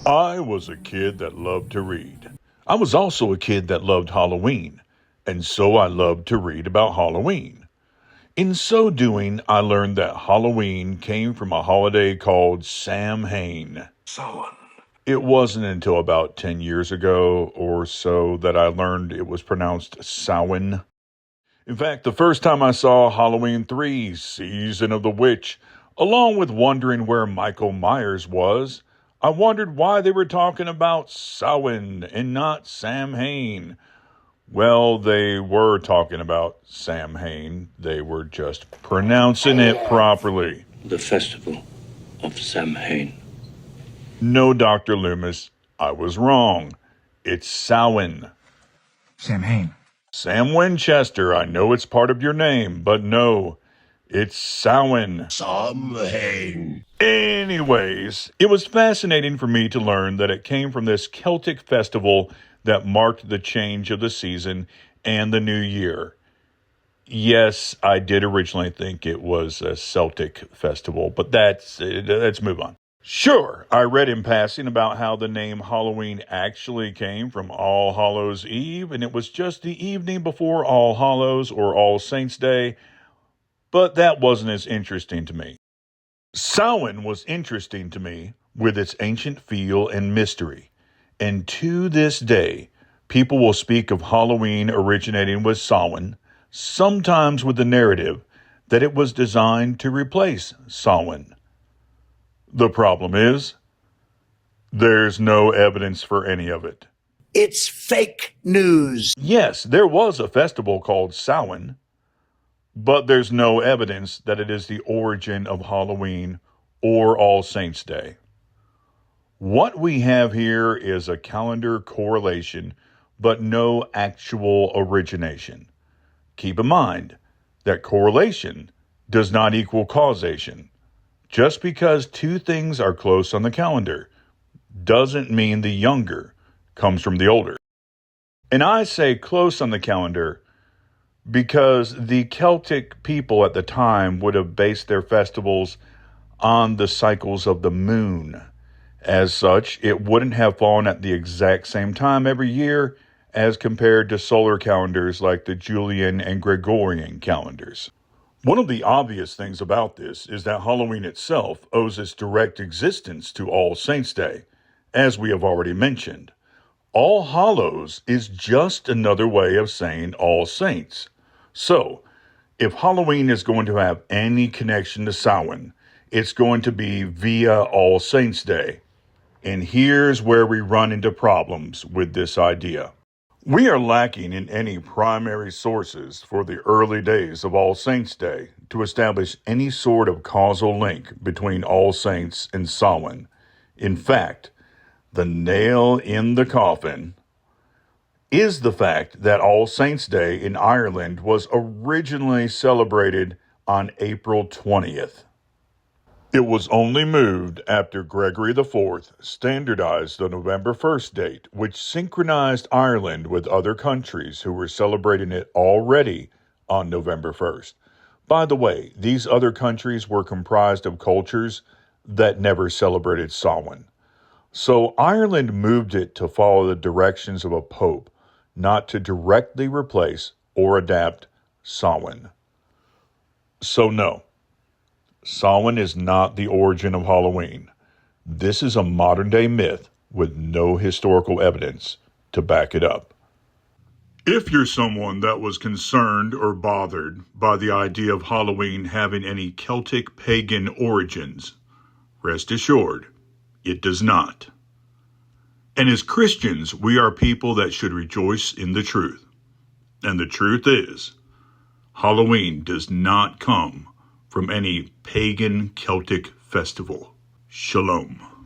I was a kid that loved to read. I was also a kid that loved Halloween, and so I loved to read about Halloween. In so doing, I learned that Halloween came from a holiday called Samhain. Samhain. It wasn't until about 10 years ago or so that I learned it was pronounced Samhain. In fact, the first time I saw Halloween 3, Season of the Witch, along with wondering where Michael Myers was, I wondered why they were talking about Samhain and not Sam Hain. Well, they were talking about Sam Hain. They were just pronouncing it properly. The festival of Samhain. No, Dr. Loomis, I was wrong. It's Samhain. Samhain. Sam Winchester, I know it's part of your name, but no, it's Samhain. Samhain. Anyways, it was fascinating for me to learn that it came from this Celtic festival that marked the change of the season and the new year. Yes, I did originally think it was a Celtic festival, but let's move on. Sure, I read in passing about how the name Halloween actually came from All Hallows Eve, and it was just the evening before All Hallows or All Saints Day, but that wasn't as interesting to me. Samhain was interesting to me with its ancient feel and mystery, and to this day, people will speak of Halloween originating with Samhain, sometimes with the narrative that it was designed to replace Samhain. The problem is, there's no evidence for any of it. It's fake news. Yes, there was a festival called Samhain, but there's no evidence that it is the origin of Halloween or All Saints' Day. What we have here is a calendar correlation, but no actual origination. Keep in mind that correlation does not equal causation. Just because two things are close on the calendar doesn't mean the younger comes from the older. And I say close on the calendar because the Celtic people at the time would have based their festivals on the cycles of the moon. As such, it wouldn't have fallen at the exact same time every year as compared to solar calendars like the Julian and Gregorian calendars. One of the obvious things about this is that Halloween itself owes its direct existence to All Saints' Day, as we have already mentioned. All Hallows is just another way of saying All Saints. So, if Halloween is going to have any connection to Samhain, it's going to be via All Saints' Day. And here's where we run into problems with this idea. We are lacking in any primary sources for the early days of All Saints' Day to establish any sort of causal link between All Saints and Samhain. In fact, the nail in the coffin is the fact that All Saints' Day in Ireland was originally celebrated on April 20th. It was only moved after Gregory IV standardized the November 1st date, which synchronized Ireland with other countries who were celebrating it already on November 1st. By the way, these other countries were comprised of cultures that never celebrated Samhain. So Ireland moved it to follow the directions of a pope, not to directly replace or adapt Samhain. So no. Samhain is not the origin of Halloween. This is a modern-day myth with no historical evidence to back it up. If you're someone that was concerned or bothered by the idea of Halloween having any Celtic pagan origins, rest assured, it does not. And as Christians, we are people that should rejoice in the truth. And the truth is, Halloween does not come from any pagan Celtic festival. Shalom.